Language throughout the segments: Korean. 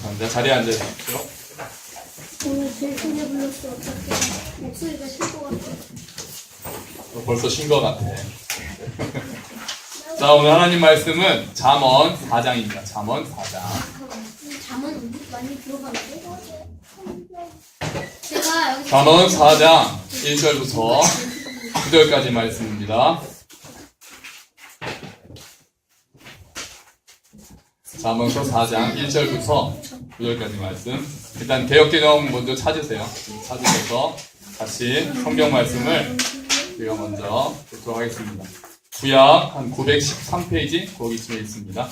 감사합니다. 자리에 앉아주십시오. 오늘 제일 크게 불렀어. 어떡해. 목소리가 쉴것 같아. 벌써 쉰 것 같아. 자, 오늘 하나님 말씀은 잠언 4장입니다. 잠언 4장. 잠은 많이 들어봤는데? 제가 여기 잠언 4장 1절부터 9절까지 말씀입니다. 잠언서 4장 1절부터 9절까지 말씀. 일단 개역개정 먼저 찾으세요. 찾으셔서 같이 성경 말씀을 우리가 먼저 듣도록 하겠습니다. 구약 한 913페이지 거기쯤에 있습니다.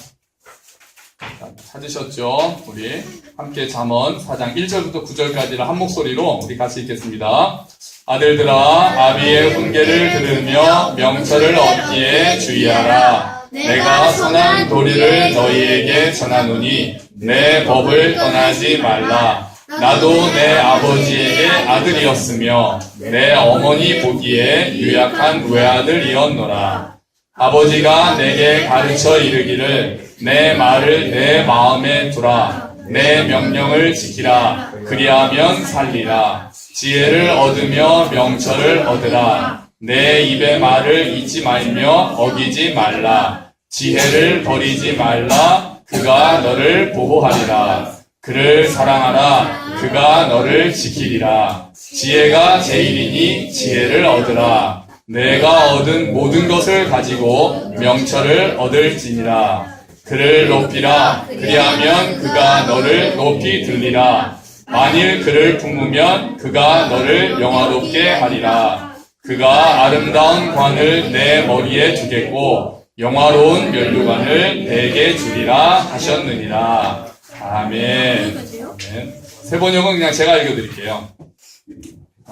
자, 찾으셨죠? 우리 함께 잠언 4장 1절부터 9절까지를 한 목소리로 우리 같이 읽겠습니다. 아들들아 아비의 훈계를 들으며 명철을 얻기에 주의하라. 내가 선한 도리를 너희에게 전하노니 내 법을 떠나지 말라. 나도 내 아버지에게 아들이었으며 내 어머니 보기에 유약한 외아들이었노라. 아버지가 내게 가르쳐 이르기를 내 말을 내 마음에 두라. 내 명령을 지키라. 그리하면 살리라. 지혜를 얻으며 명철을 얻으라. 내 입의 말을 잊지 말며 어기지 말라. 지혜를 버리지 말라. 그가 너를 보호하리라. 그를 사랑하라. 그가 너를 지키리라. 지혜가 제일이니 지혜를 얻으라. 내가 얻은 모든 것을 가지고 명철을 얻을지니라. 그를 높이라. 그리하면 그가 너를 높이 들리라. 만일 그를 품으면 그가 너를 영화롭게 하리라. 그가 아름다운 관을 내 머리에 두겠고 영화로운 면류관을 내게 주리라 하셨느니라. 아멘. 아멘. 세 번역은 그냥 제가 읽어드릴게요.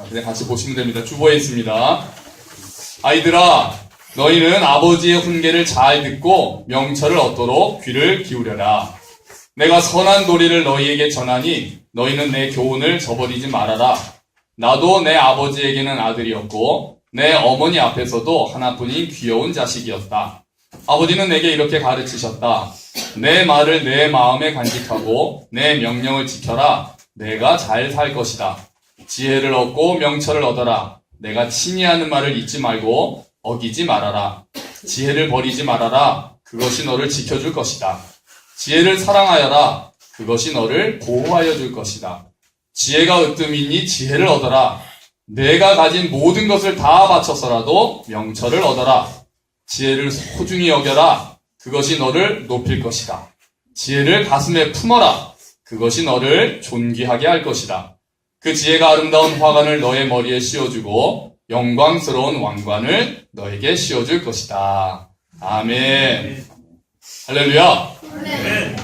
그냥 같이 보시면 됩니다. 주보에 있습니다. 아이들아, 너희는 아버지의 훈계를 잘 듣고 명철을 얻도록 귀를 기울여라. 내가 선한 도리를 너희에게 전하니 너희는 내 교훈을 저버리지 말아라. 나도 내 아버지에게는 아들이었고 내 어머니 앞에서도 하나뿐인 귀여운 자식이었다. 아버지는 내게 이렇게 가르치셨다. 내 말을 내 마음에 간직하고 내 명령을 지켜라. 내가 잘 살 것이다. 지혜를 얻고 명철을 얻어라. 내가 친히 하는 말을 잊지 말고 어기지 말아라. 지혜를 버리지 말아라. 그것이 너를 지켜줄 것이다. 지혜를 사랑하여라. 그것이 너를 보호하여 줄 것이다. 지혜가 으뜸이니 지혜를 얻어라. 내가 가진 모든 것을 다 바쳐서라도 명철을 얻어라. 지혜를 소중히 여겨라. 그것이 너를 높일 것이다. 지혜를 가슴에 품어라. 그것이 너를 존귀하게 할 것이다. 그 지혜가 아름다운 화관을 너의 머리에 씌워주고 영광스러운 왕관을 너에게 씌워줄 것이다. 아멘. 할렐루야. 네.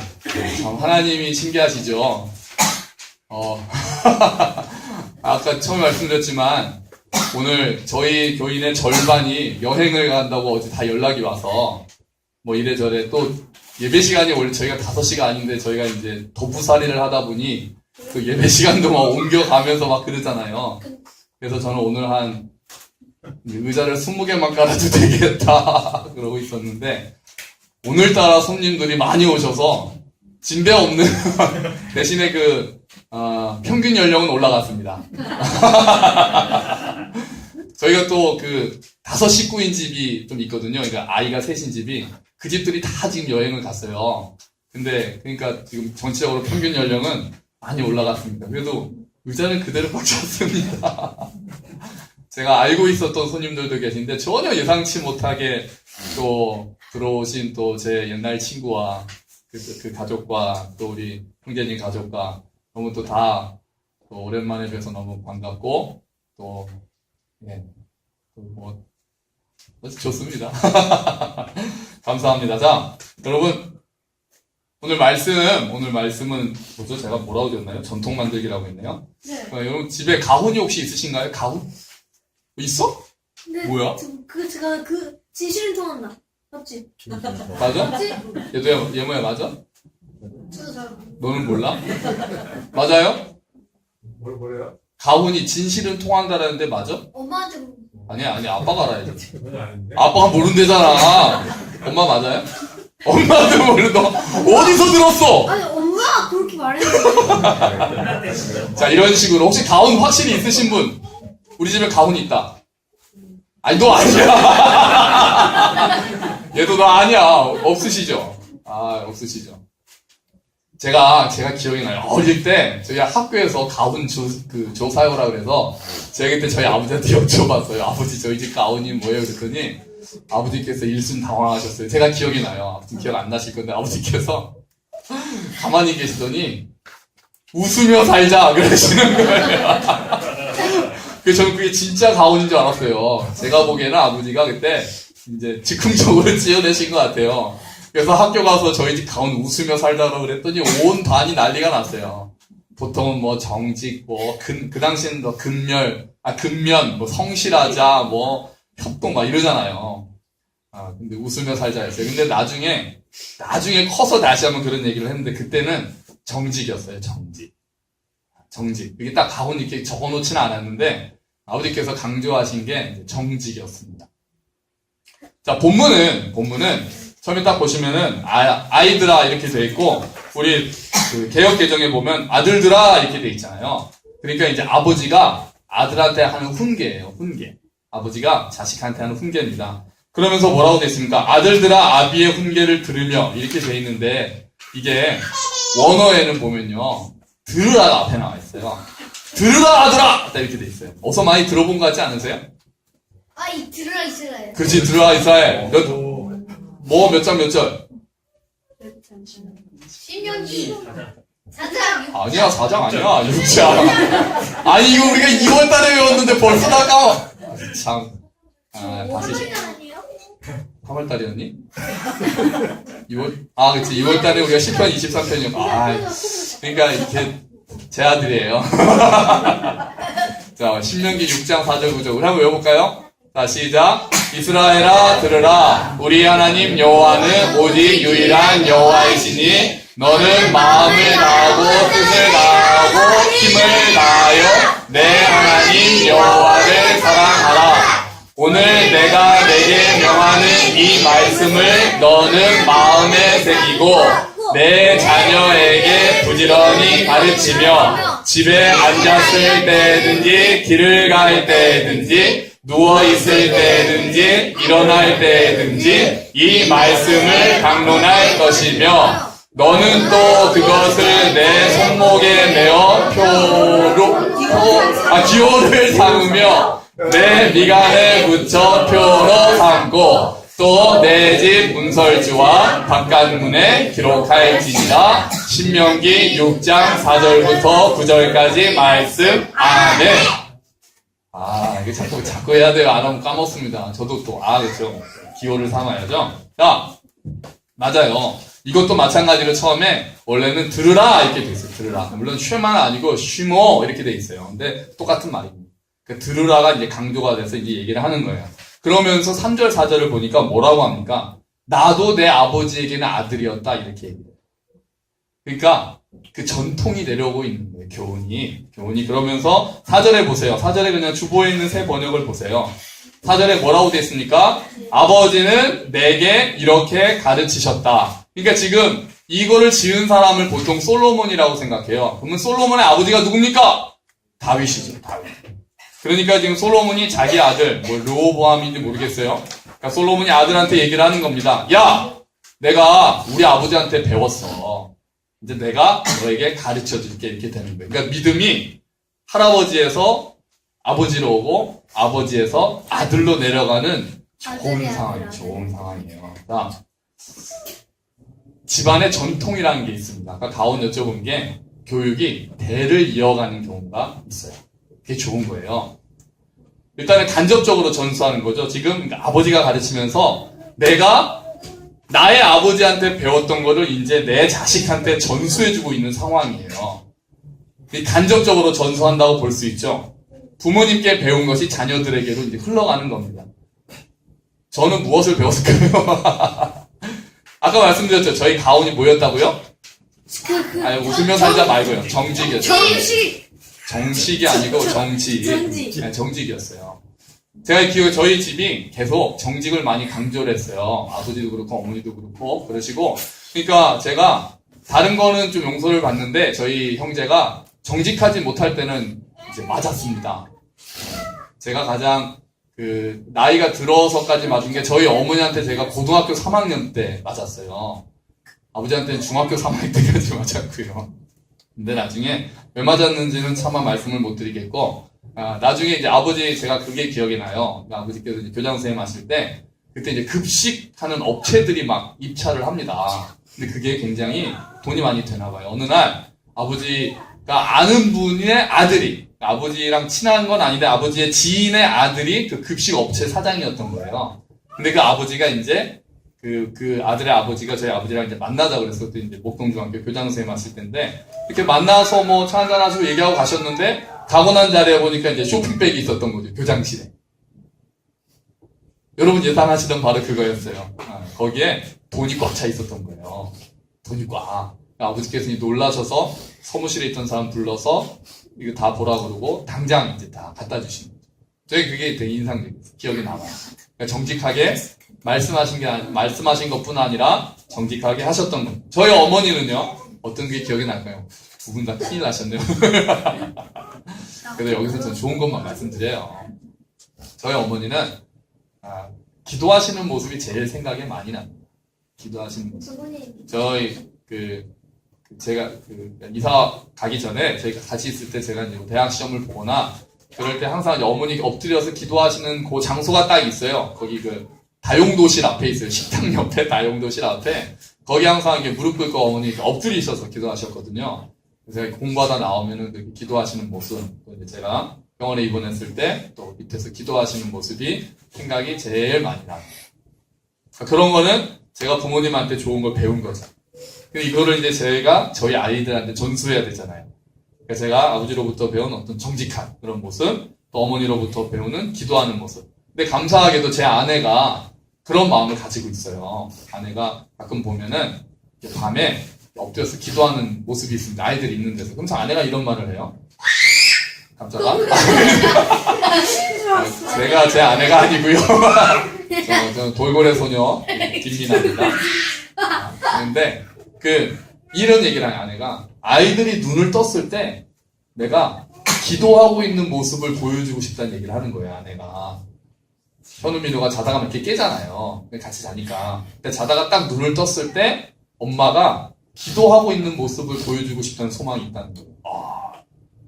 참 하나님이 신기하시죠. 아까 처음에 말씀드렸지만 오늘 저희 교인의 절반이 여행을 간다고 어제 다 연락이 와서 뭐 이래저래 또 예배 시간이 원래 저희가 5시가 아닌데 저희가 이제 도부살이를 하다 보니 그 예배 시간도 막 옮겨가면서 막 그러잖아요. 그래서 저는 오늘 한 의자를 20개만 깔아도 되겠다 그러고 있었는데 오늘따라 손님들이 많이 오셔서 진배 없는 대신에 평균 연령은 올라갔습니다. 저희가 또 5식구인 집이 좀 있거든요. 그러니까 아이가 셋인 집이 그 집들이 다 지금 여행을 갔어요. 근데 그러니까 지금 전체적으로 평균 연령은 많이 올라갔습니다. 그래도 의자는 그대로 꽉 찼습니다. 제가 알고 있었던 손님들도 계신데 전혀 예상치 못하게 또 들어오신 또 제 옛날 친구와 그 가족과 또 우리 형제님 가족과 너무 또 다 또 오랜만에 뵈서 너무 반갑고 또 좋습니다. 감사합니다. 자, 여러분 오늘 말씀은 뭐죠? 제가 뭐라고 드렸나요? 전통 만들기라고 했네요. 네. 여러분 집에 가훈이 혹시 있으신가요? 가훈? 있어? 네. 뭐야? 제가 진실은 통한다. 맞지? 맞아? 맞지? 얘 뭐야 맞아? 저도 잘. 너는 몰라? 맞아요? 뭐래요? 가훈이 진실은 통한다라는데 맞아? 엄마한테 뭐, 아니야 아빠가 알아야지. 그건 아닌데. 아빠가 모른대잖아. 엄마 맞아요? 엄마도 모르 너 어디서 들었어? 아니 엄마가 그렇게 말했는데. 자, 이런 식으로. 혹시 가훈 확실히 있으신 분? 우리 집에 가훈이 있다. 아니, 너 아니야. 얘도 너 아니야. 없으시죠? 아, 없으시죠? 제가 기억이 나요. 어릴 때, 저희 학교에서 가훈 조사요라 그래서, 제가 그때 저희 아버지한테 여쭤봤어요. 아버지, 저희 집 가훈이 뭐예요? 그랬더니, 아버지께서 일순 당황하셨어요. 제가 기억이 나요. 아무튼 기억 안 나실 건데, 아버지께서 가만히 계시더니, 웃으며 살자! 그러시는 거예요. 그래서 저는 그게 진짜 가훈인 줄 알았어요. 제가 보기에는 아버지가 그때, 이제 즉흥적으로 지어내신 것 같아요. 그래서 학교 가서 저희 집 가훈 웃으며 살자고 그랬더니 온 반이 난리가 났어요. 보통은 뭐 정직, 그 당시에는 뭐 근면, 뭐 성실하자, 뭐 협동 막 이러잖아요. 근데 웃으며 살자였어요. 근데 나중에 커서 다시 한번 그런 얘기를 했는데 그때는 정직이었어요, 정직. 이게 딱 가훈 이렇게 적어놓지는 않았는데 아버지께서 강조하신 게 정직이었습니다. 자, 본문은 처음에 딱 보시면은 아이들아 이렇게 돼 있고 우리 그 개역 개정에 보면 아들들아 이렇게 돼 있잖아요. 그러니까 이제 아버지가 아들한테 하는 훈계예요. 훈계. 아버지가 자식한테 하는 훈계입니다. 그러면서 뭐라고 돼 있습니까? 아들들아 아비의 훈계를 들으며 이렇게 돼 있는데 이게 원어에는 보면요. 들으라가 앞에 나와 있어요. 들으라 아들아! 이렇게 돼 있어요. 어서 많이 들어본 것 같지 않으세요? 이 들으라 이스라엘. 그렇지, 들으라 이스라엘. 몇 장 몇 절? 신명기 4장. 아니야, 4장 아니야. 6장. 아니, 이거 우리가 2월달에 외웠는데 벌써 다 까먹어. 참. 다시. 3월달이었니? 2월? 그치. 2월달에 우리가 10편 23편이었고. 그러니까 이렇게 제 아들이에요. 자, 신명기 6장 4절 9절. 우리 한번 외워볼까요? 자, 시작. 이스라엘아 들으라. 우리 하나님 여호와는 오직 유일한 여호와이시니 너는 마음을 다하고 뜻을 다하고 힘을 다하여 내 하나님 여호와를 사랑하라. 오늘 내가 내게 명하는 이 말씀을 너는 마음에 새기고 내 자녀에게 부지런히 가르치며 집에 앉았을 때든지 길을 갈 때든지 누워있을 때든지 일어날 때든지 이 말씀을 강론할 것이며 너는 또 그것을 내 손목에 메어 기호를 삼으며 내 미간에 붙여 표로 삼고 또 내 집 문설주와 바깥문에 기록할지니라. 신명기 6장 4절부터 9절까지 말씀. 아멘. 이게 자꾸 해야 돼요. 안 하면 까먹습니다. 저도 또, 그렇죠. 기호를 삼아야죠. 자, 맞아요. 이것도 마찬가지로 처음에, 원래는 들으라, 이렇게 돼 있어요. 들으라. 물론, 쉐만 아니고, 쉬모, 이렇게 돼 있어요. 근데 똑같은 말입니다. 그러니까 들으라가 이제 강조가 돼서 이제 얘기를 하는 거예요. 그러면서 3절, 4절을 보니까 뭐라고 합니까? 나도 내 아버지에게는 아들이었다, 이렇게 얘기해요. 그러니까, 그 전통이 내려오고 있는 거예요. 교훈이. 그러면서 4절에 보세요. 4절에 그냥 주보에 있는 새 번역을 보세요. 4절에 뭐라고 되어 있습니까? 아버지는 내게 이렇게 가르치셨다. 그러니까 지금 이거를 지은 사람을 보통 솔로몬이라고 생각해요. 그러면 솔로몬의 아버지가 누굽니까? 다윗이죠. 다윗. 그러니까 지금 솔로몬이 자기 아들, 르호보암인지 모르겠어요. 그러니까 솔로몬이 아들한테 얘기를 하는 겁니다. 야! 내가 우리 아버지한테 배웠어. 이제 내가 너에게 가르쳐 줄게. 이렇게 되는 거예요. 그러니까 믿음이 할아버지에서 아버지로 오고 아버지에서 아들로 내려가는 좋은 상황이에요. 자, 집안의 전통이라는 게 있습니다. 아까 가온 여쭤본 게 교육이 대를 이어가는 경우가 있어요. 그게 좋은 거예요. 일단은 간접적으로 전수하는 거죠. 지금 아버지가 가르치면서 내가 나의 아버지한테 배웠던 거를 이제 내 자식한테 전수해주고 있는 상황이에요. 간접적으로 전수한다고 볼 수 있죠. 부모님께 배운 것이 자녀들에게로 이제 흘러가는 겁니다. 저는 무엇을 배웠을까요? 아까 말씀드렸죠. 저희 가온이 뭐였다고요? 웃으며 살자 말고요. 정직이었어요. 정식이 아니고 정직. 정직이었어요. 제가 기억에 저희 집이 계속 정직을 많이 강조를 했어요. 아버지도 그렇고 어머니도 그렇고 그러시고. 그러니까 제가 다른 거는 좀 용서를 받는데 저희 형제가 정직하지 못할 때는 이제 맞았습니다. 제가 가장 그 나이가 들어서까지 맞은 게 저희 어머니한테 제가 고등학교 3학년 때 맞았어요. 아버지한테는 중학교 3학년 때까지 맞았고요. 근데 나중에 왜 맞았는지는 차마 말씀을 못 드리겠고, 나중에 이제 아버지 제가 그게 기억이 나요. 아버지께서 이제 교장 선생님 하실 때 그때 이제 급식하는 업체들이 막 입찰을 합니다. 근데 그게 굉장히 돈이 많이 되나 봐요. 어느 날 아버지가 아는 분의 아들이, 아버지랑 친한 건 아닌데 아버지의 지인의 아들이 그 급식 업체 사장이었던 거예요. 근데 그 아버지가 이제 그 아들의 아버지가 저희 아버지랑 이제 만나자고 그래서 그때 이제 목동중학교 교장 선생님 왔을 때인데 이렇게 만나서 뭐 차 한잔 하시고 얘기하고 가셨는데 가고 난 자리에 보니까 이제 쇼핑백이 있었던 거죠. 교장실에. 여러분 예상하시던 바로 그거였어요. 거기에 돈이 꽉 차 있었던 거예요. 돈이 꽉. 아버지께서 놀라셔서 사무실에 있던 사람 불러서 이거 다 보라 그러고 당장 이제 다 갖다 주신 거죠. 저희 그게 되게 인상적이었어요. 기억이 남아요. 그러니까 정직하게 말씀하신 것뿐 아니라 정직하게 하셨던 것. 저희 어머니는요, 어떤 게 기억이 날까요? 두 분 다 큰일 나셨네요. 그래도 여기서 전 좋은 것만 말씀드려요. 저희 어머니는, 기도하시는 모습이 제일 생각에 많이 납니다. 기도하시는 모습. 저희, 제가, 이사 가기 전에 저희가 같이 있을 때 제가 이제 대학 시험을 보거나 그럴 때 항상 어머니 엎드려서 기도하시는 그 장소가 딱 있어요. 거기 다용도실 앞에 있어요. 식당 옆에 다용도실 앞에. 거기 항상 이렇게 무릎 꿇고 어머니 엎드리셔서 기도하셨거든요. 그래서 공부하다 나오면은 기도하시는 모습, 또 이제 제가 병원에 입원했을 때 또 밑에서 기도하시는 모습이 생각이 제일 많이 나요. 그런 거는 제가 부모님한테 좋은 걸 배운 거죠. 근데 이거를 이제 저희가 저희 아이들한테 전수해야 되잖아요. 그러니까 제가 아버지로부터 배운 어떤 정직한 그런 모습, 또 어머니로부터 배우는 기도하는 모습. 근데 감사하게도 제 아내가 그런 마음을 가지고 있어요. 아내가 가끔 보면은 밤에 엎드려서 기도하는 모습이 있습니다. 아이들이 있는 데서. 그럼 아내가 이런 말을 해요. 깜짝아? 제가 제 아내가 아니고요. 저는 돌고래 소녀 김민아입니다. 그런데 이런 얘기를 하는 아내가 아이들이 눈을 떴을 때 내가 기도하고 있는 모습을 보여주고 싶다는 얘기를 하는 거예요. 아내가. 현우민우가 자다가 이렇게 깨잖아요. 같이 자니까. 근데 자다가 딱 눈을 떴을 때 엄마가 기도하고 있는 모습을 보여주고 싶다는 소망이 있다는 거예요.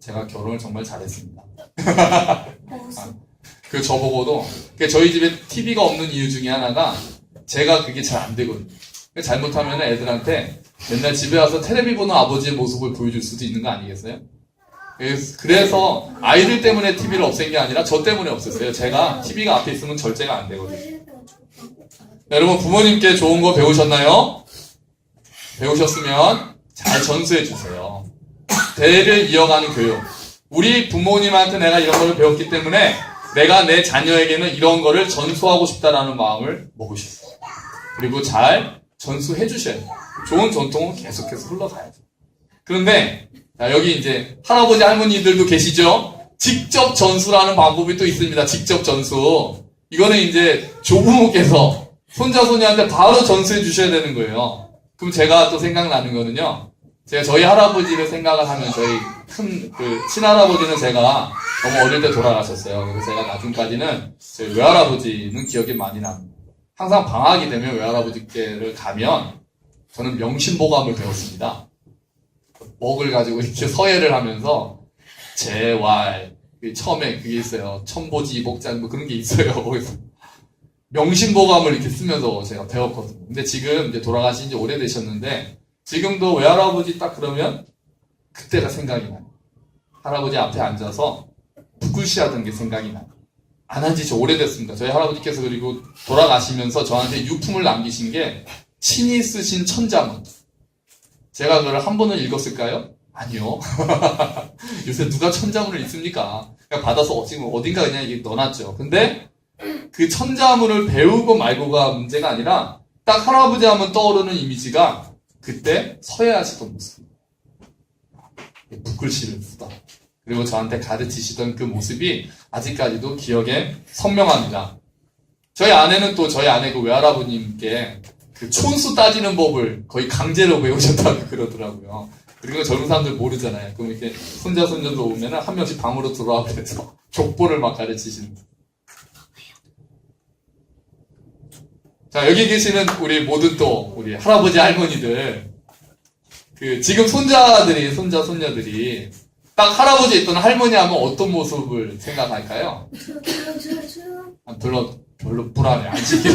제가 결혼을 정말 잘했습니다. 저보고도 저희 집에 TV가 없는 이유 중에 하나가 제가 그게 잘 안 되거든요. 잘못하면 애들한테 맨날 집에 와서 텔레비 보는 아버지의 모습을 보여줄 수도 있는 거 아니겠어요? 그래서 아이들 때문에 TV를 없앤 게 아니라 저 때문에 없앴어요. 제가 TV가 앞에 있으면 절제가 안 되거든요. 여러분 부모님께 좋은 거 배우셨나요? 배우셨으면 잘 전수해 주세요. 대를 이어가는 교육. 우리 부모님한테 내가 이런 거를 배웠기 때문에 내가 내 자녀에게는 이런 거를 전수하고 싶다라는 마음을 먹으셨어요. 그리고 잘 전수해 주셔야 돼요. 좋은 전통은 계속해서 흘러가야죠. 그런데 여기 이제 할아버지 할머니들도 계시죠? 직접 전수라는 방법이 또 있습니다. 직접 전수. 이거는 이제 조부모께서 손자 손녀한테 바로 전수해 주셔야 되는 거예요. 그럼 제가 또 생각나는 거는요. 제가 저희 할아버지를 생각을 하면 저희 큰 친할아버지는 제가 너무 어릴 때 돌아가셨어요. 그래서 제가 나중까지는 저희 외할아버지는 기억이 많이 납니다. 항상 방학이 되면 외할아버지께를 가면 저는 명심보감을 배웠습니다. 먹을 가지고 이렇게 서예를 하면서 재왈 처음에 그게 있어요. 천보지복잔 뭐 그런 게 있어요. 거기서 명심보감을 이렇게 쓰면서 제가 배웠거든요. 근데 지금 이제 돌아가신 지 오래되셨는데 지금도 외할아버지 딱 그러면 그때가 생각이 나요. 할아버지 앞에 앉아서 붓글씨 하던 게 생각이 나요. 안 한 지 저 오래됐습니다. 저희 할아버지께서 그리고 돌아가시면서 저한테 유품을 남기신 게 친히 쓰신 천자문. 제가 그걸 한 번은 읽었을까요? 아니요. 요새 누가 천자문을 읽습니까? 그냥 받아서 지금 어딘가 그냥 이게 넣어놨죠. 근데 그 천자문을 배우고 말고가 문제가 아니라 딱 할아버지 하면 떠오르는 이미지가 그때 서예하시던 모습. 붓글씨를 쓰다. 그리고 저한테 가르치시던 그 모습이 아직까지도 기억에 선명합니다. 저희 아내는 또 저희 아내 그 외할아버님께 그 촌수 따지는 법을 거의 강제로 배우셨다고 그러더라고요. 그리고 젊은 사람들 모르잖아요. 그럼 이렇게 손자, 손녀도 오면 한 명씩 방으로 들어와 그래서 족보를 막 가르치시는 거예요. 자, 여기 계시는 우리 모든 또 우리 할아버지, 할머니들 그 지금 손자들이, 손자, 손녀들이 딱 할아버지 있던 할머니 하면 어떤 모습을 생각할까요? 별로 불안해. 안 시키네.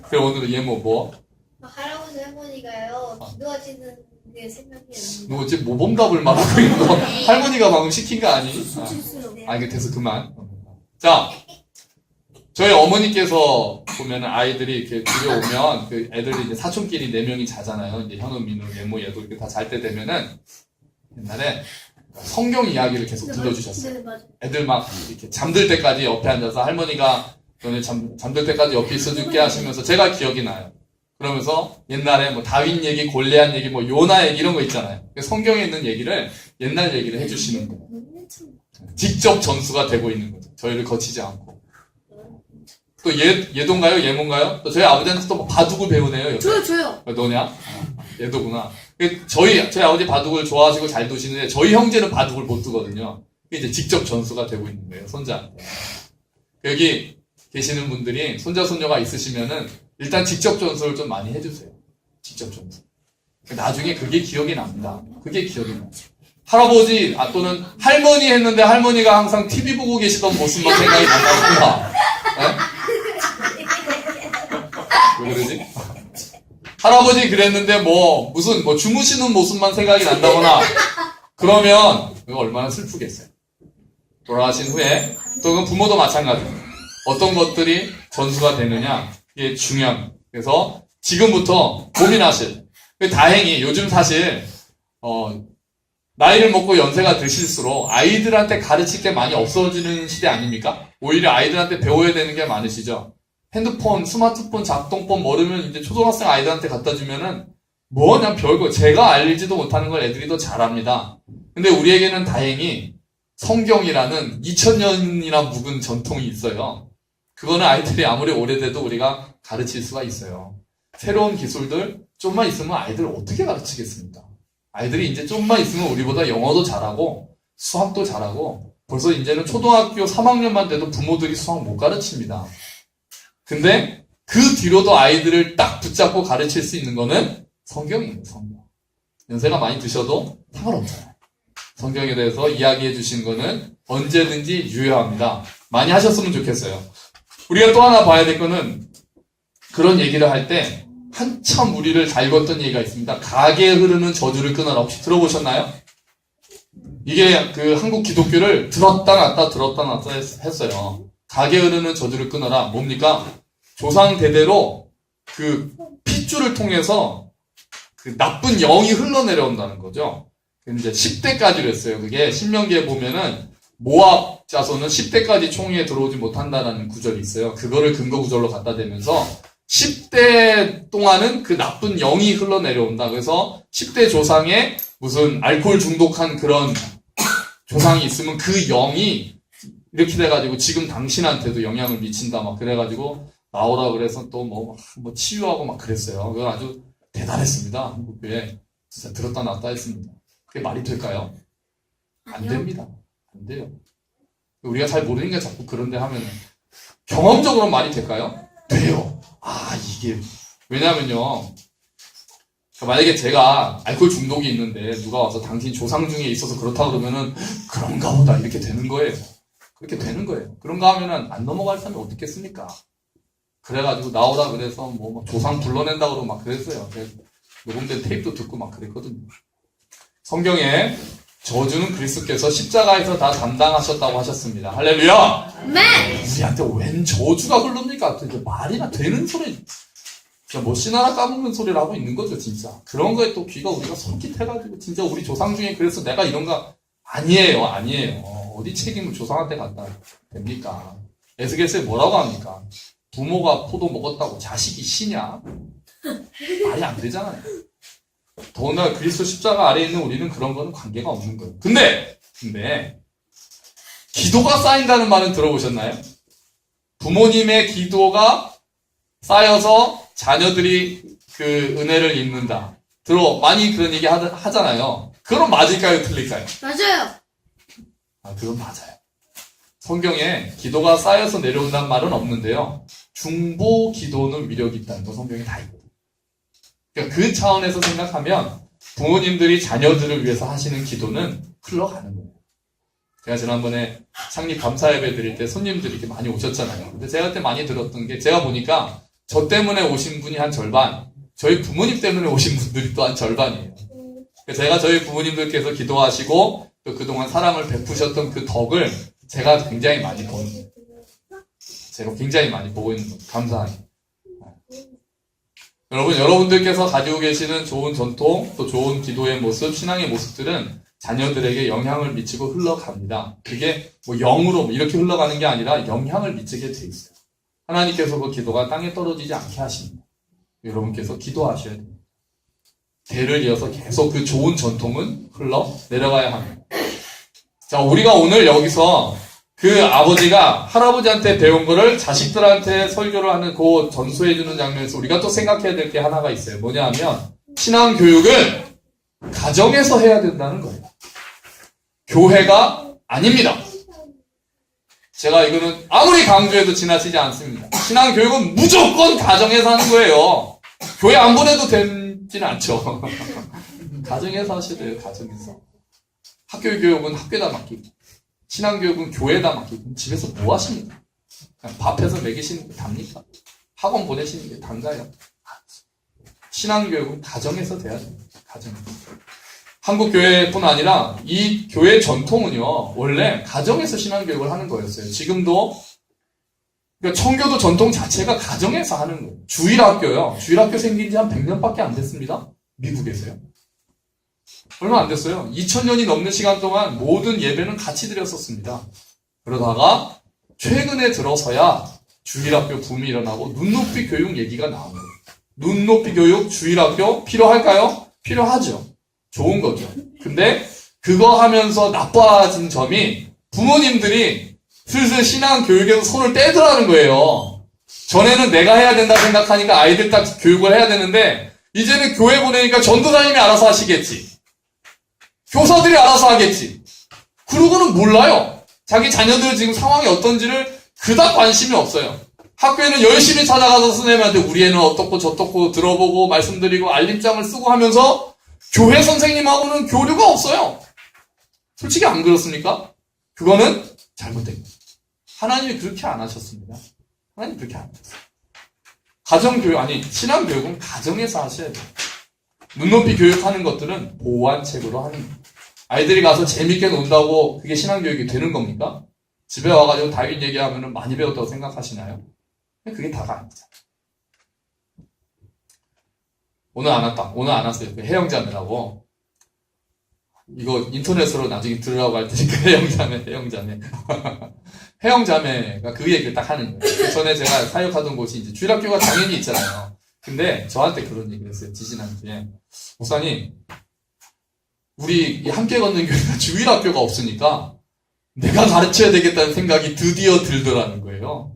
그럼 오늘은 예모 뭐? 할아버지 할머니가요 기도하시는 게 생각이 안 나요. 너 어째 모범답을 말하고 있는 거 할머니가 방금 시킨 거 아니? 이게 돼서 그만. 자, 저희 어머니께서 보면은 아이들이 이렇게 집에 오면 그 애들이 이제 사촌끼리 4명이 자잖아요. 이제 현우, 민우, 예모, 얘도 이렇게 다 잘 때 되면은 옛날에 성경 이야기를 계속 들려주셨어요. 네, 맞아요. 애들 막 이렇게 잠들 때까지 옆에 앉아서 할머니가 너네 잠들 때까지 옆에 있어줄게 하시면서 제가 기억이 나요. 그러면서 옛날에 뭐 다윈 얘기, 골리앗 얘기, 뭐 요나 얘기 이런 거 있잖아요. 성경에 있는 얘기를 옛날 얘기를 해주시는 거예요. 직접 전수가 되고 있는 거죠. 저희를 거치지 않고. 또 얘도인가요? 예모인가요? 또 저희 아버지한테 또 바둑을 배우네요. 옆에. 저요. 너냐? 얘도구나. 저희 아버지 바둑을 좋아하시고 잘 두시는데 저희 형제는 바둑을 못 두거든요. 이게 이제 직접 전수가 되고 있는 거예요. 손자한테. 여기 계시는 분들이 손자, 손녀가 있으시면은 일단 직접 전수를 좀 많이 해주세요. 직접 전수. 나중에 그게 기억이 납니다. 그게 기억이 나요. 할아버지, 또는 할머니 했는데 할머니가 항상 TV 보고 계시던 모습만 생각이 난다구나. 왜 그러지? 할아버지 그랬는데 무슨 주무시는 모습만 생각이 난다거나 그러면 그거 얼마나 슬프겠어요. 돌아가신 후에 또 그건 부모도 마찬가지입니다. 어떤 것들이 전수가 되느냐 이게 중요합니다. 그래서 지금부터 고민하실. 다행히 요즘 사실 나이를 먹고 연세가 드실수록 아이들한테 가르칠 게 많이 없어지는 시대 아닙니까? 오히려 아이들한테 배워야 되는 게 많으시죠. 핸드폰, 스마트폰, 작동법 모르면 이제 초등학생 아이들한테 갖다 주면은 그냥 별거 제가 알지도 못하는 걸 애들이 더 잘합니다. 근데 우리에게는 다행히 성경이라는 2000년이나 묵은 전통이 있어요. 그거는 아이들이 아무리 오래돼도 우리가 가르칠 수가 있어요. 새로운 기술들 좀만 있으면 아이들 어떻게 가르치겠습니까? 아이들이 이제 좀만 있으면 우리보다 영어도 잘하고 수학도 잘하고 벌써 이제는 초등학교 3학년만 돼도 부모들이 수학 못 가르칩니다. 근데 그 뒤로도 아이들을 딱 붙잡고 가르칠 수 있는 거는 성경이에요. 성경. 연세가 많이 드셔도 상관없잖아요. 성경에 대해서 이야기해 주신 거는 언제든지 유효합니다. 많이 하셨으면 좋겠어요. 우리가 또 하나 봐야 될 거는 그런 얘기를 할 때 한참 우리를 달궜던 얘기가 있습니다. 가게에 흐르는 저주를 끊어라. 혹시 들어보셨나요? 이게 그 한국 기독교를 들었다 놨다 했어요. 가게에 흐르는 저주를 끊어라. 뭡니까? 조상 대대로 그 핏줄을 통해서 그 나쁜 영이 흘러내려온다는 거죠. 이제 10대까지로 했어요. 그게 신명기에 보면은 모압 자손은 10대까지 총회에 들어오지 못한다는 구절이 있어요. 그거를 근거 구절로 갖다 대면서 10대 동안은 그 나쁜 영이 흘러내려온다. 그래서 10대 조상에 무슨 알코올 중독한 그런 조상이 있으면 그 영이 이렇게 돼가지고 지금 당신한테도 영향을 미친다. 막 그래가지고 나오라 그래서 또 뭐 치유하고 막 그랬어요. 그건 아주 대단했습니다. 한국교회. 진짜 들었다 놨다 했습니다. 그게 말이 될까요? 안 됩니다. 안 돼요. 우리가 잘 모르는 게 자꾸 그런데 하면은 경험적으로 말이 될까요? 돼요. 이게 왜냐면요. 만약에 제가 알코올 중독이 있는데 누가 와서 당신 조상 중에 있어서 그렇다 그러면은 그런가 보다 이렇게 되는 거예요. 그렇게 되는 거예요. 그런가 하면은 안 넘어갈 사람이 어떻겠습니까? 그래가지고 나오라 그래서 조상 불러낸다 그러고 막 그랬어요. 녹음된 테이프도 듣고 막 그랬거든요. 성경에 저주는 그리스도께서 십자가에서 다 담당하셨다고 하셨습니다. 할렐루야! 네! 우리한테 웬 저주가 흐릅니까? 말이나 되는 소리, 진짜 씨나라 까먹는 소리를 하고 있는 거죠, 진짜. 그런 거에 또 귀가 우리가 솔깃해가지고, 진짜 우리 조상 중에 그래서 내가 이런가? 아니에요. 어디 책임을 조상한테 갖다 됩니까? 에스겔서에 뭐라고 합니까? 부모가 포도 먹었다고 자식이 쉬냐? 말이 안 되잖아요. 더군다나 그리스도 십자가 아래에 있는 우리는 그런 거는 관계가 없는 거예요. 근데 기도가 쌓인다는 말은 들어보셨나요? 부모님의 기도가 쌓여서 자녀들이 그 은혜를 입는다. 많이 그런 얘기 하잖아요. 그럼 맞을까요? 틀릴까요? 맞아요. 그건 맞아요. 성경에 기도가 쌓여서 내려온다는 말은 없는데요. 중보 기도는 위력이 있다는 거 성경에 다 있거든요. 그러니까 그 차원에서 생각하면 부모님들이 자녀들을 위해서 하시는 기도는 흘러가는 거예요. 제가 지난번에 창립 감사 예배 드릴 때 손님들이 이렇게 많이 오셨잖아요. 근데 제가 그때 많이 들었던 게 제가 보니까 저 때문에 오신 분이 한 절반, 저희 부모님 때문에 오신 분들이 또 한 절반이에요. 제가 저희 부모님들께서 기도하시고 또 그동안 사랑을 베푸셨던 그 덕을 제가 굉장히 많이 보는 거예요. 제가 굉장히 많이 보고 있는 거예요. 감사하게. 여러분들께서 가지고 계시는 좋은 전통, 또 좋은 기도의 모습, 신앙의 모습들은 자녀들에게 영향을 미치고 흘러갑니다. 그게 뭐 영으로 이렇게 흘러가는 게 아니라 영향을 미치게 돼 있어요. 하나님께서 그 기도가 땅에 떨어지지 않게 하십니다. 여러분께서 기도하셔야 됩니다. 대를 이어서 계속 그 좋은 전통은 흘러 내려가야 합니다. 자, 우리가 오늘 여기서 그 아버지가 할아버지한테 배운 거를 자식들한테 설교를 하는 그 전수해주는 장면에서 우리가 또 생각해야 될 게 하나가 있어요. 뭐냐 하면 신앙 교육을 가정에서 해야 된다는 거예요. 교회가 아닙니다. 제가 이거는 아무리 강조해도 지나치지 않습니다. 신앙 교육은 무조건 가정에서 하는 거예요. 교회 안 보내도 되지는 않죠. 가정에서 하셔야 돼요. 가정에서. 학교 교육은 학교에다 맡기고 신앙 교육은 교회에다 맡기고 집에서 뭐 하십니까? 그냥 밥해서 먹이시는 게 답니까? 학원 보내시는 게 단가요? 신앙 교육은 가정에서 돼야 됩니다. 가정에서. 한국 교회뿐 아니라 이 교회 전통은요, 원래 가정에서 신앙교육을 하는 거였어요. 지금도, 그러니까 청교도 전통 자체가 가정에서 하는 거예요. 주일학교요. 주일학교 생긴 지 한 100년밖에 안 됐습니다. 미국에서요. 얼마 안 됐어요. 2000년이 넘는 시간 동안 모든 예배는 같이 드렸었습니다. 그러다가 최근에 들어서야 주일학교 붐이 일어나고 눈높이 교육 얘기가 나온 거예요. 눈높이 교육, 주일학교 필요할까요? 필요하죠. 좋은 거죠. 근데 그거 하면서 나빠진 점이 부모님들이 슬슬 신앙 교육에서 손을 떼더라는 거예요. 전에는 내가 해야 된다 생각하니까 아이들 딱 교육을 해야 되는데 이제는 교회 보내니까 전도사님이 알아서 하시겠지. 교사들이 알아서 하겠지. 그러고는 몰라요. 자기 자녀들 지금 상황이 어떤지를 그닥 관심이 없어요. 학교에는 열심히 찾아가서 선생님한테 우리 애는 어떻고 저떻고 들어보고 말씀드리고 알림장을 쓰고 하면서 교회 선생님하고는 교류가 없어요. 솔직히 안 그렇습니까? 그거는 잘못된 거예요. 하나님이 그렇게 안 하셨습니다. 하나님 그렇게 안 하셨어요. 가정교육, 신앙교육은 가정에서 하셔야 돼요. 눈높이 교육하는 것들은 보완책으로 하는 거예요. 아이들이 가서 재밌게 논다고 그게 신앙교육이 되는 겁니까? 집에 와가지고 다윗 얘기하면 많이 배웠다고 생각하시나요? 그게 다가 아니죠. 오늘 안 왔어요. 그 해영자매라고. 이거 인터넷으로 나중에 들으라고 할 테니까 해영자매. 해영자매가 그 얘기를 딱 하는 거예요. 그 전에 제가 사역하던 곳이 이제 주일학교가 당연히 있잖아요. 근데 저한테 그런 얘기를 했어요. 지지난주에. 목사님, 우리 함께 걷는 교회가 주일학교가 없으니까 내가 가르쳐야 되겠다는 생각이 드디어 들더라는 거예요.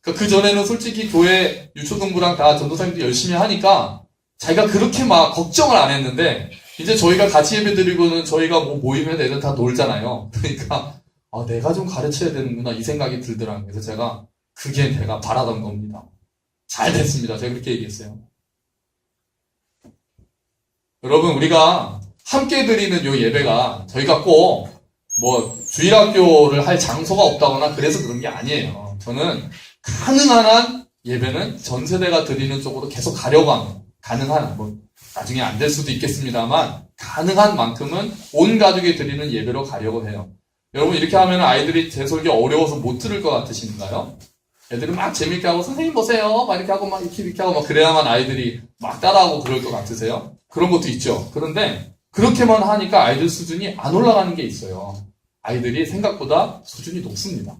그 전에는 솔직히 교회 유초동부랑 다 전도사님도 열심히 하니까 자기가 그렇게 막 걱정을 안 했는데 이제 저희가 같이 예배 드리고는 저희가 뭐 모이면 애들 다 놀잖아요. 그러니까 내가 좀 가르쳐야 되는구나 이 생각이 들더라고요. 그래서 제가 그게 내가 바라던 겁니다. 잘 됐습니다. 제가 그렇게 얘기했어요. 여러분 우리가 함께 드리는 요 예배가 저희가 꼭 뭐 주일학교를 할 장소가 없다거나 그래서 그런 게 아니에요. 저는 가능한 한 예배는 전 세대가 드리는 쪽으로 계속 가려고 합니다. 가능한, 나중에 안 될 수도 있겠습니다만, 가능한 만큼은 온 가족이 드리는 예배로 가려고 해요. 여러분, 이렇게 하면 아이들이 제 설교 어려워서 못 들을 것 같으신가요? 애들이 막 재밌게 하고, 선생님 보세요. 막 이렇게 하고, 막 이렇게 하고, 막 그래야만 아이들이 막 따라하고 그럴 것 같으세요? 그런 것도 있죠. 그런데, 그렇게만 하니까 아이들 수준이 안 올라가는 게 있어요. 아이들이 생각보다 수준이 높습니다.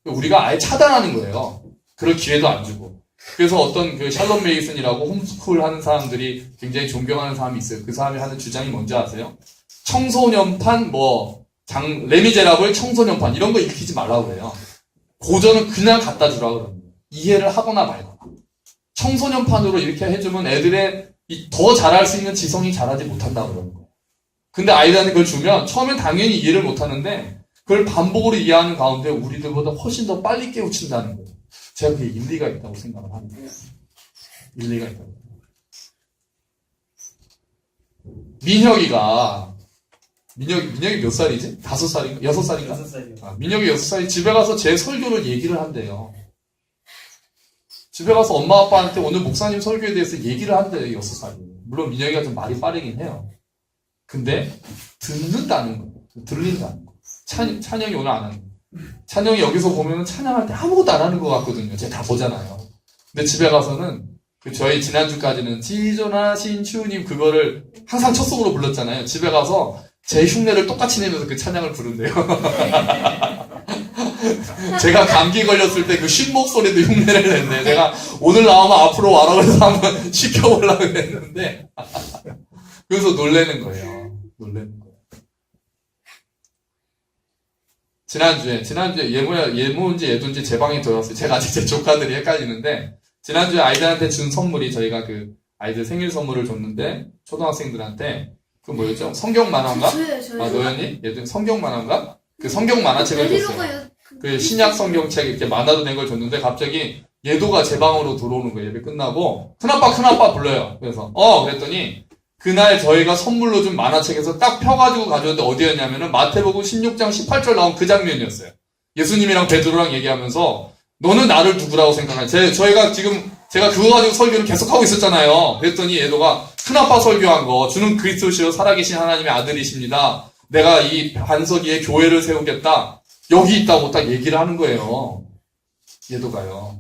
우리가 아예 차단하는 거예요. 그럴 기회도 안 주고. 그래서 어떤 그 샬롬 메이슨이라고 홈스쿨 하는 사람들이 굉장히 존경하는 사람이 있어요. 그 사람이 하는 주장이 뭔지 아세요? 청소년판, 레미제라블 청소년판, 이런 거 읽히지 말라고 그래요. 고전은 그냥 갖다 주라고 그럽니다. 이해를 하거나 말거나. 청소년판으로 이렇게 해주면 애들의 더 잘할 수 있는 지성이 자라지 못한다고 그러는 거예요. 근데 아이들한테 그걸 주면 처음엔 당연히 이해를 못하는데 그걸 반복으로 이해하는 가운데 우리들보다 훨씬 더 빨리 깨우친다는 거예요. 제가 그게 일리가 있다고 생각을 합니다. 일리가 있다고. 민혁이 몇 살이지? 5살인가? 6살인가? 6살이요. 민혁이 6살이 집에 가서 제 설교를 얘기를 한대요. 집에 가서 엄마 아빠한테 오늘 목사님 설교에 대해서 얘기를 한대요. 6살이. 물론 민혁이가 좀 말이 빠르긴 해요. 근데 듣는다는 거예요. 들린다는 거예요. 찬영이 오늘 안 하는 거예요. 찬영이 여기서 보면 찬양할 때 아무것도 안 하는 것 같거든요. 제가 다 보잖아요. 근데 집에 가서는 저희 지난주까지는 지존하신 주님 그거를 항상 첫 곡으로 불렀잖아요. 집에 가서 제 흉내를 똑같이 내면서 그 찬양을 부른대요. 제가 감기 걸렸을 때 그 쉰 목소리도 흉내를 냈는데 제가 오늘 나오면 앞으로 와라고 해서 한번 시켜보려고 했는데 그래서 놀래는 거예요. 놀래는 거예요. 지난주에 예모인지 예도인지 제 방에 들어왔어요. 제가 아직 제 조카들이 헷갈리는데 지난주에 아이들한테 준 선물이 저희가 그 아이들 생일 선물을 줬는데 초등학생들한테 그 뭐였죠? 성경 만화인가? 저요. 아 너였니? 얘들 성경 만화인가? 그 성경 만화책을 줬어요. 그 신약 성경책 이렇게 만화도 된 걸 줬는데 갑자기 예도가 제 방으로 들어오는 거예요. 예배 끝나고 큰아빠 불러요. 그래서 그랬더니 그날 저희가 선물로 준 만화책에서 딱 펴가지고 가져왔는데 어디였냐면은 마태복음 16장 18절 나온 그 장면이었어요. 예수님이랑 베드로랑 얘기하면서 너는 나를 누구라고 생각하냐? 저희가 지금 제가 그거 가지고 설교를 계속하고 있었잖아요. 그랬더니 얘도가 큰아빠 설교한 거 주는 그리스도시요 살아계신 하나님의 아들이십니다. 내가 이 반석 위에 교회를 세우겠다. 여기 있다고 딱 얘기를 하는 거예요. 얘도가요.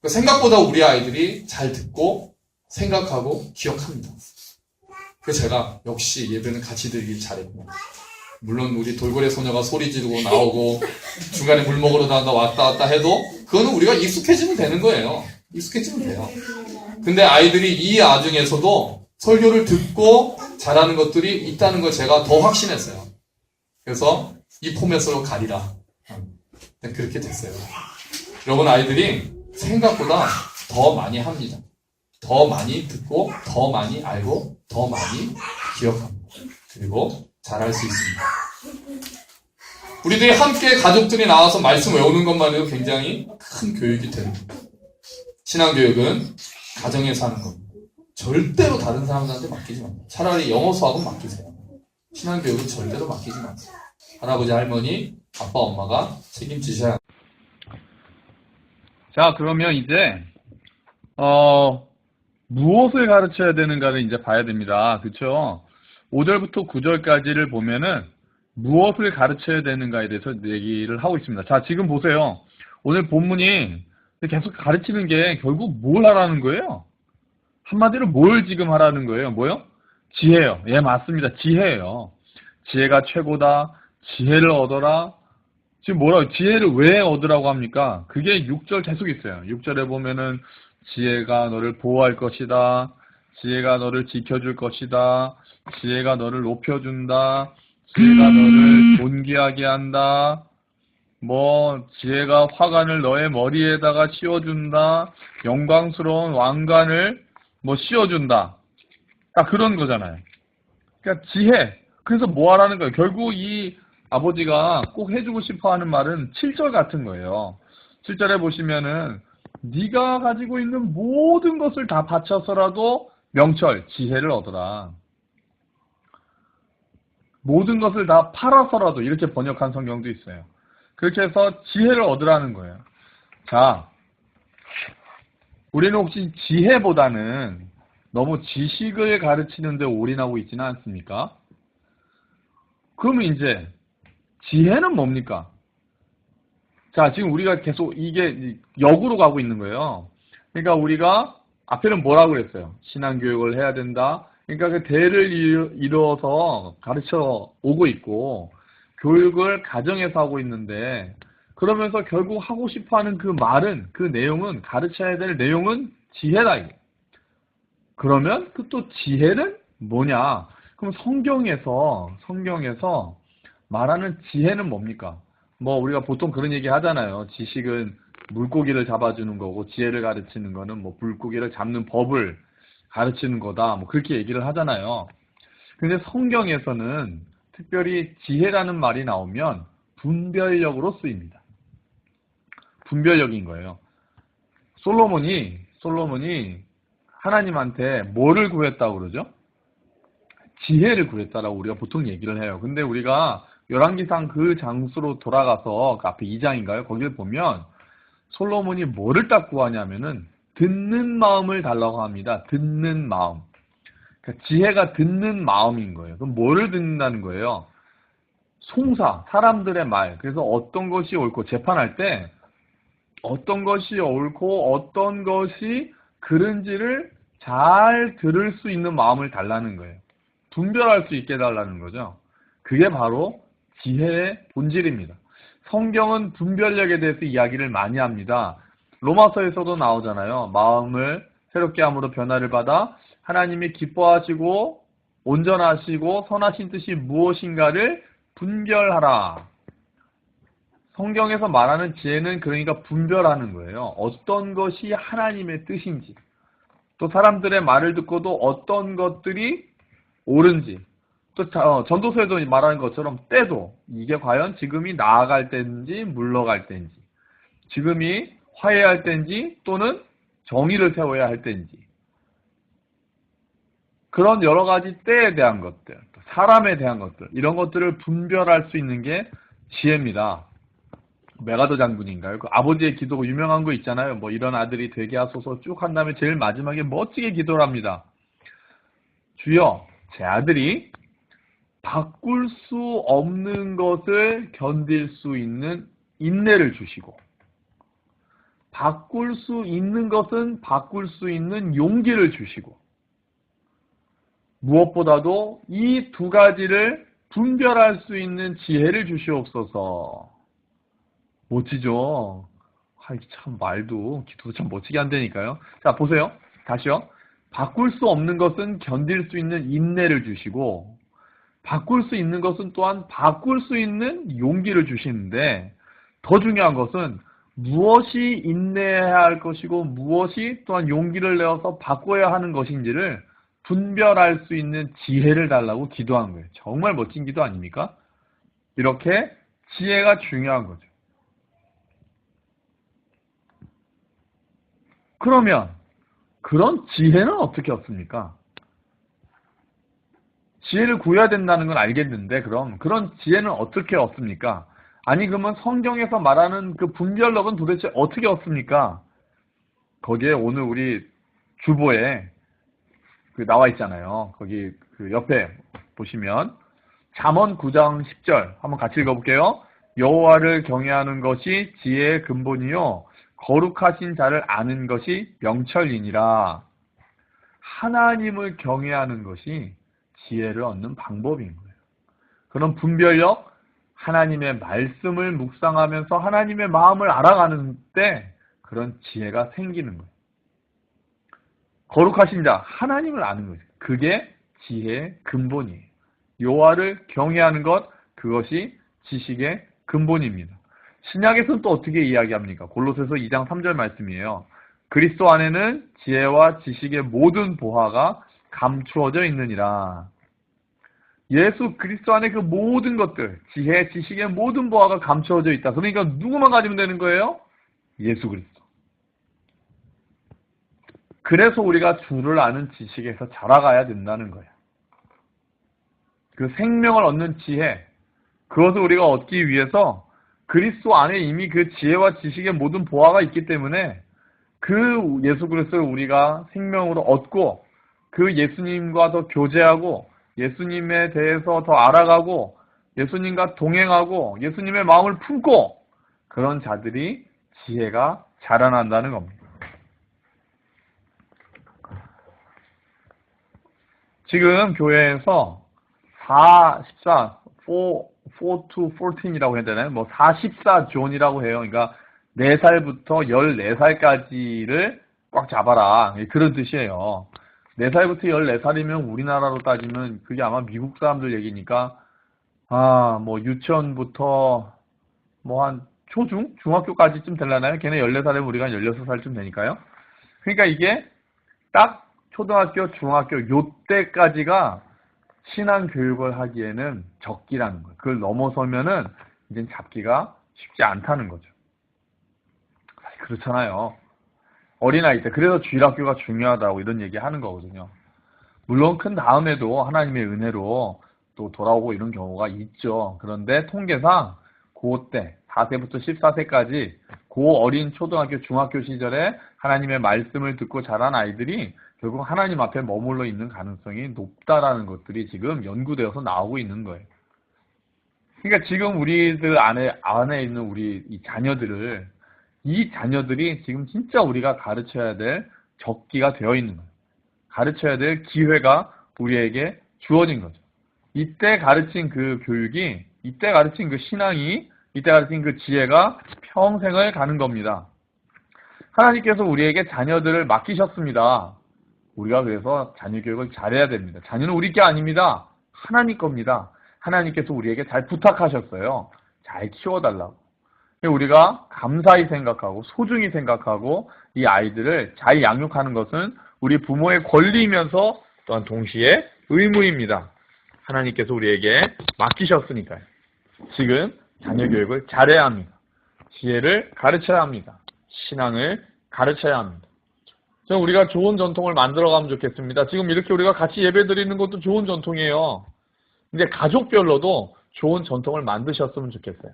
생각보다 우리 아이들이 잘 듣고 생각하고 기억합니다. 그래서 제가 역시 예배는 같이 드리길 잘했구나. 물론 우리 돌고래 소녀가 소리 지르고 나오고 중간에 물 먹으러 왔다 갔다 해도 그거는 우리가 익숙해지면 되는 거예요. 익숙해지면 돼요. 근데 아이들이 이 아중에서도 설교를 듣고 잘하는 것들이 있다는 걸 제가 더 확신했어요. 그래서 이 포맷으로 가리라. 그렇게 됐어요. 여러분 아이들이 생각보다 더 많이 합니다. 더 많이 듣고 더 많이 알고 더 많이 기억합니다. 그리고 잘할 수 있습니다. 우리들이 함께 가족들이 나와서 말씀 외우는 것만 해도 굉장히 큰 교육이 됩니다. 신앙교육은 가정에서 하는 겁니다. 절대로 다른 사람들한테 맡기지 마세요. 차라리 영어 수학은 맡기세요. 신앙교육은 절대로 맡기지 마세요. 할아버지 할머니 아빠 엄마가 책임지셔야 합니다. 자, 그러면 이제 무엇을 가르쳐야 되는가를 이제 봐야 됩니다. 그렇죠? 5절부터 9절까지를 보면은 무엇을 가르쳐야 되는가에 대해서 얘기를 하고 있습니다. 자, 지금 보세요. 오늘 본문이 계속 가르치는 게 결국 뭘 하라는 거예요? 한마디로 뭘 지금 하라는 거예요? 뭐요? 지혜요. 예, 맞습니다. 지혜예요. 지혜가 최고다. 지혜를 얻어라. 지금 뭐라고, 지혜를 왜 얻으라고 합니까? 그게 6절 계속 있어요. 6절에 보면은 지혜가 너를 보호할 것이다. 지혜가 너를 지켜줄 것이다. 지혜가 너를 높여준다. 지혜가 너를 존귀하게 한다. 지혜가 화관을 너의 머리에다가 씌워준다. 영광스러운 왕관을 씌워준다. 딱 그런 거잖아요. 그러니까 지혜. 그래서 뭐 하라는 거예요? 결국 이 아버지가 꼭 해주고 싶어 하는 말은 7절 같은 거예요. 7절에 보시면은 네가 가지고 있는 모든 것을 다 바쳐서라도 명철, 지혜를 얻어라. 모든 것을 다 팔아서라도 이렇게 번역한 성경도 있어요. 그렇게 해서 지혜를 얻으라는 거예요. 자, 우리는 혹시 지혜보다는 너무 지식을 가르치는 데 올인하고 있지는 않습니까? 그러면 이제 지혜는 뭡니까? 자, 지금 우리가 계속 이게 역으로 가고 있는 거예요. 그러니까 우리가 앞에는 뭐라고 그랬어요? 신앙교육을 해야 된다. 그러니까 그 대를 이루어서 가르쳐 오고 있고 교육을 가정에서 하고 있는데 그러면서 결국 하고 싶어하는 그 말은 그 내용은 가르쳐야 될 내용은 지혜다. 그러면 그 또 지혜는 뭐냐? 그럼 성경에서 말하는 지혜는 뭡니까? 우리가 보통 그런 얘기 하잖아요. 지식은 물고기를 잡아주는 거고, 지혜를 가르치는 거는 뭐 물고기를 잡는 법을 가르치는 거다. 뭐 그렇게 얘기를 하잖아요. 근데 성경에서는 특별히 지혜라는 말이 나오면 분별력으로 쓰입니다. 분별력인 거예요. 솔로몬이 하나님한테 뭐를 구했다고 그러죠? 지혜를 구했다라고 우리가 보통 얘기를 해요. 근데 우리가 열왕기상 그 장소로 돌아가서 그 앞에 2장인가요? 거기를 보면 솔로몬이 뭐를 딱 구하냐면은 듣는 마음을 달라고 합니다. 듣는 마음. 그러니까 지혜가 듣는 마음인 거예요. 그럼 뭐를 듣는다는 거예요? 송사, 사람들의 말. 그래서 어떤 것이 옳고, 재판할 때 어떤 것이 옳고 어떤 것이 그른지를 잘 들을 수 있는 마음을 달라는 거예요. 분별할 수 있게 달라는 거죠. 그게 바로 지혜의 본질입니다. 성경은 분별력에 대해서 이야기를 많이 합니다. 로마서에서도 나오잖아요. 마음을 새롭게 함으로 변화를 받아 하나님이 기뻐하시고 온전하시고 선하신 뜻이 무엇인가를 분별하라. 성경에서 말하는 지혜는 그러니까 분별하는 거예요. 어떤 것이 하나님의 뜻인지, 또 사람들의 말을 듣고도 어떤 것들이 옳은지, 또 전도서에도 말하는 것처럼 때도 이게 과연 지금이 나아갈 때인지 물러갈 때인지, 지금이 화해할 때인지 또는 정의를 세워야 할 때인지, 그런 여러 가지 때에 대한 것들, 사람에 대한 것들, 이런 것들을 분별할 수 있는 게 지혜입니다. 메가더 장군인가요? 그 아버지의 기도가 유명한 거 있잖아요. 뭐 이런 아들이 되게 하소서 쭉 한 다음에 제일 마지막에 멋지게 기도를 합니다. 주여, 제 아들이 바꿀 수 없는 것을 견딜 수 있는 인내를 주시고, 바꿀 수 있는 것은 바꿀 수 있는 용기를 주시고, 무엇보다도 이 두 가지를 분별할 수 있는 지혜를 주시옵소서. 멋지죠? 참 말도, 기도도 참 멋지게 한다니까요. 자, 보세요. 다시요. 바꿀 수 없는 것은 견딜 수 있는 인내를 주시고, 바꿀 수 있는 것은 또한 바꿀 수 있는 용기를 주시는데, 더 중요한 것은 무엇이 인내해야 할 것이고 무엇이 또한 용기를 내어서 바꿔야 하는 것인지를 분별할 수 있는 지혜를 달라고 기도한 거예요. 정말 멋진 기도 아닙니까? 이렇게 지혜가 중요한 거죠. 그러면 그런 지혜는 어떻게 얻습니까? 지혜를 구해야 된다는 건 알겠는데 그럼 그런 지혜는 어떻게 얻습니까? 아니 그러면 성경에서 말하는 그 분별력은 도대체 어떻게 얻습니까? 거기에 오늘 우리 주보에 나와 있잖아요. 거기 그 옆에 보시면 잠언 9장 10절 한번 같이 읽어볼게요. 여호와를 경외하는 것이 지혜의 근본이요 거룩하신 자를 아는 것이 명철이니라. 하나님을 경외하는 것이 지혜를 얻는 방법인 거예요. 그런 분별력, 하나님의 말씀을 묵상하면서 하나님의 마음을 알아가는 때 그런 지혜가 생기는 거예요. 거룩하신 자, 하나님을 아는 거죠. 그게 지혜의 근본이에요. 여호와를 경외하는 것, 그것이 지식의 근본입니다. 신약에서는 또 어떻게 이야기합니까? 골로새서 2장 3절 말씀이에요. 그리스도 안에는 지혜와 지식의 모든 보화가 감추어져 있느니라. 예수 그리스도 안에 그 모든 것들, 지혜, 지식의 모든 보화가 감추어져 있다. 그러니까 누구만 가지면 되는 거예요? 예수 그리스도. 그래서 우리가 주를 아는 지식에서 자라가야 된다는 거예요. 그 생명을 얻는 지혜, 그것을 우리가 얻기 위해서 그리스도 안에 이미 그 지혜와 지식의 모든 보화가 있기 때문에 그 예수 그리스도를 우리가 생명으로 얻고 그 예수님과 더 교제하고 예수님에 대해서 더 알아가고 예수님과 동행하고 예수님의 마음을 품고 그런 자들이 지혜가 자라난다는 겁니다. 지금 교회에서 4 to 14이라고 해야 되나요? 뭐 44존이라고 해요. 그러니까 4살부터 14살까지를 꽉 잡아라. 그런 뜻이에요. 4살부터 14살이면 우리나라로 따지면 그게 아마 미국 사람들 얘기니까 뭐 유치원부터 뭐 한 초중? 중학교까지쯤 되려나요? 걔네 14살이면 우리가 16살쯤 되니까요. 그러니까 이게 딱 초등학교, 중학교 요때까지가 신앙 교육을 하기에는 적기라는 거예요. 그걸 넘어서면은 이제 잡기가 쉽지 않다는 거죠. 그렇잖아요. 어린아이 때. 그래서 주일학교가 중요하다고 이런 얘기 하는 거거든요. 물론 큰 다음에도 하나님의 은혜로 또 돌아오고 이런 경우가 있죠. 그런데 통계상 그때 4세부터 14세까지 그 어린 초등학교, 중학교 시절에 하나님의 말씀을 듣고 자란 아이들이 결국 하나님 앞에 머물러 있는 가능성이 높다라는 것들이 지금 연구되어서 나오고 있는 거예요. 그러니까 지금 우리들 안에 있는 우리 이 자녀들이 지금 진짜 우리가 가르쳐야 될 적기가 되어 있는 거예요. 가르쳐야 될 기회가 우리에게 주어진 거죠. 이때 가르친 그 교육이, 이때 가르친 그 신앙이, 이때 가르친 그 지혜가 평생을 가는 겁니다. 하나님께서 우리에게 자녀들을 맡기셨습니다. 우리가 그래서 자녀 교육을 잘해야 됩니다. 자녀는 우리 게 아닙니다. 하나님 겁니다. 하나님께서 우리에게 잘 부탁하셨어요. 잘 키워달라고. 우리가 감사히 생각하고 소중히 생각하고 이 아이들을 잘 양육하는 것은 우리 부모의 권리이면서 또한 동시에 의무입니다. 하나님께서 우리에게 맡기셨으니까요. 지금 자녀 교육을 잘해야 합니다. 지혜를 가르쳐야 합니다. 신앙을 가르쳐야 합니다. 우리가 좋은 전통을 만들어가면 좋겠습니다. 지금 이렇게 우리가 같이 예배 드리는 것도 좋은 전통이에요. 이제 가족별로도 좋은 전통을 만드셨으면 좋겠어요.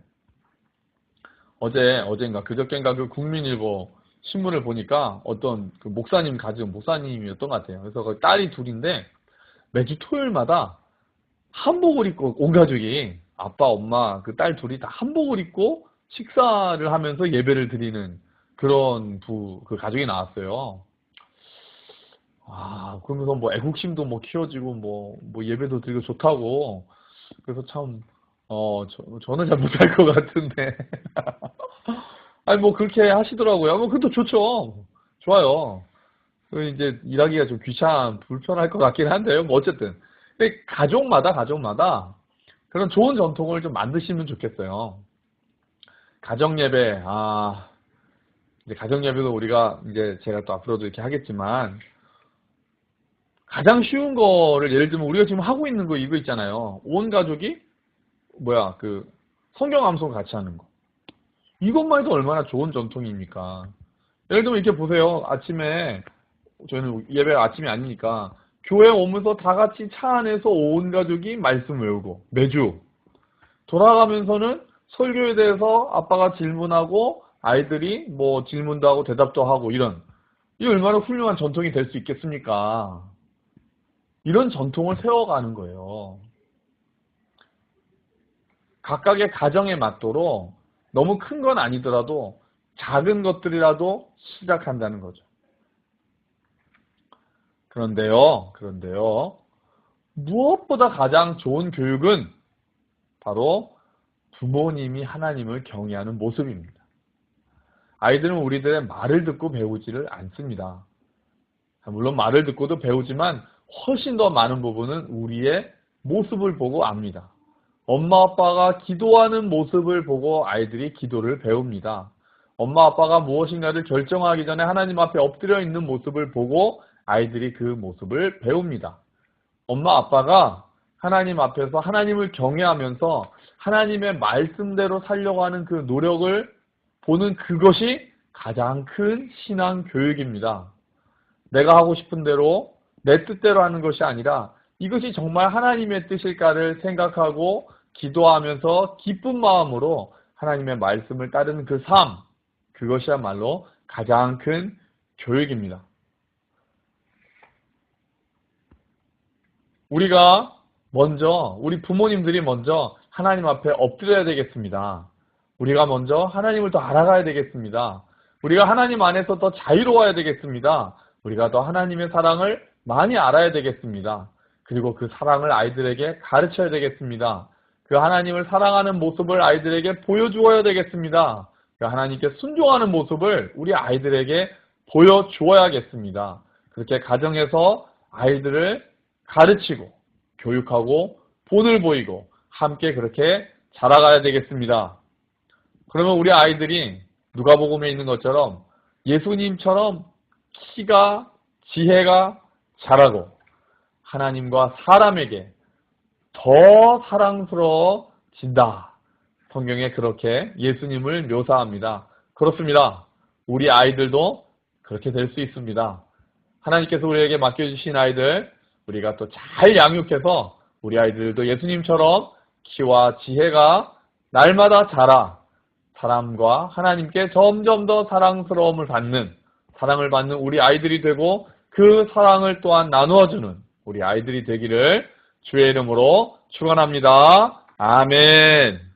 어젠가 그저께인가 그 국민일보 신문을 보니까 어떤 그 목사님이었던 것 같아요. 그래서 그 딸이 둘인데 매주 토요일마다 한복을 입고 온 가족이 아빠, 엄마, 그 딸 둘이 다 한복을 입고 식사를 하면서 예배를 드리는 그런 그 가족이 나왔어요. 그러면서 뭐 애국심도 뭐 키워지고 뭐 예배도 드리고 좋다고. 그래서 참 저는 잘 못할 것 같은데. 아니 뭐 그렇게 하시더라고요. 뭐 그것도 좋죠. 좋아요. 이제 일하기가 좀 불편할 것 같긴 한데요. 뭐 어쨌든 근데 가족마다 그런 좋은 전통을 좀 만드시면 좋겠어요. 가정 예배, 이제 가정 예배도 우리가 이제 제가 또 앞으로도 이렇게 하겠지만 가장 쉬운 거를 예를 들면 우리가 지금 하고 있는 거 이거 있잖아요. 온 가족이 그 성경 암송 같이 하는 거. 이것만 해도 얼마나 좋은 전통입니까? 예를 들면 이렇게 보세요. 아침에 저희는 예배가 아침이 아니니까 교회 오면서 다 같이 차 안에서 온 가족이 말씀 외우고 매주 돌아가면서는 설교에 대해서 아빠가 질문하고 아이들이 뭐 질문도 하고 대답도 하고 이게 얼마나 훌륭한 전통이 될 수 있겠습니까? 이런 전통을 세워가는 거예요. 각각의 가정에 맞도록 너무 큰 건 아니더라도 작은 것들이라도 시작한다는 거죠. 그런데요, 무엇보다 가장 좋은 교육은 바로 부모님이 하나님을 경외하는 모습입니다. 아이들은 우리들의 말을 듣고 배우지를 않습니다. 물론 말을 듣고도 배우지만 훨씬 더 많은 부분은 우리의 모습을 보고 압니다. 엄마 아빠가 기도하는 모습을 보고 아이들이 기도를 배웁니다. 엄마 아빠가 무엇인가를 결정하기 전에 하나님 앞에 엎드려 있는 모습을 보고 아이들이 그 모습을 배웁니다. 엄마 아빠가 하나님 앞에서 하나님을 경외하면서 하나님의 말씀대로 살려고 하는 그 노력을 보는 그것이 가장 큰 신앙 교육입니다. 내가 하고 싶은 대로 내 뜻대로 하는 것이 아니라 이것이 정말 하나님의 뜻일까를 생각하고 기도하면서 기쁜 마음으로 하나님의 말씀을 따르는 그 삶, 그것이야말로 가장 큰 교육입니다. 우리 부모님들이 먼저 하나님 앞에 엎드려야 되겠습니다. 우리가 먼저 하나님을 더 알아가야 되겠습니다. 우리가 하나님 안에서 더 자유로워야 되겠습니다. 우리가 더 하나님의 사랑을 많이 알아야 되겠습니다. 그리고 그 사랑을 아이들에게 가르쳐야 되겠습니다. 그 하나님을 사랑하는 모습을 아이들에게 보여주어야 되겠습니다. 그 하나님께 순종하는 모습을 우리 아이들에게 보여주어야겠습니다. 그렇게 가정에서 아이들을 가르치고 교육하고 본을 보이고 함께 그렇게 자라가야 되겠습니다. 그러면 우리 아이들이 누가복음에 있는 것처럼 예수님처럼 키가, 지혜가 자라고 하나님과 사람에게 더 사랑스러워진다. 성경에 그렇게 예수님을 묘사합니다. 그렇습니다. 우리 아이들도 그렇게 될 수 있습니다. 하나님께서 우리에게 맡겨주신 아이들 우리가 또 잘 양육해서 우리 아이들도 예수님처럼 키와 지혜가 날마다 자라 사람과 하나님께 점점 더 사랑스러움을 받는 사랑을 받는 우리 아이들이 되고 그 사랑을 또한 나누어주는 우리 아이들이 되기를 주의 이름으로 축원합니다. 아멘.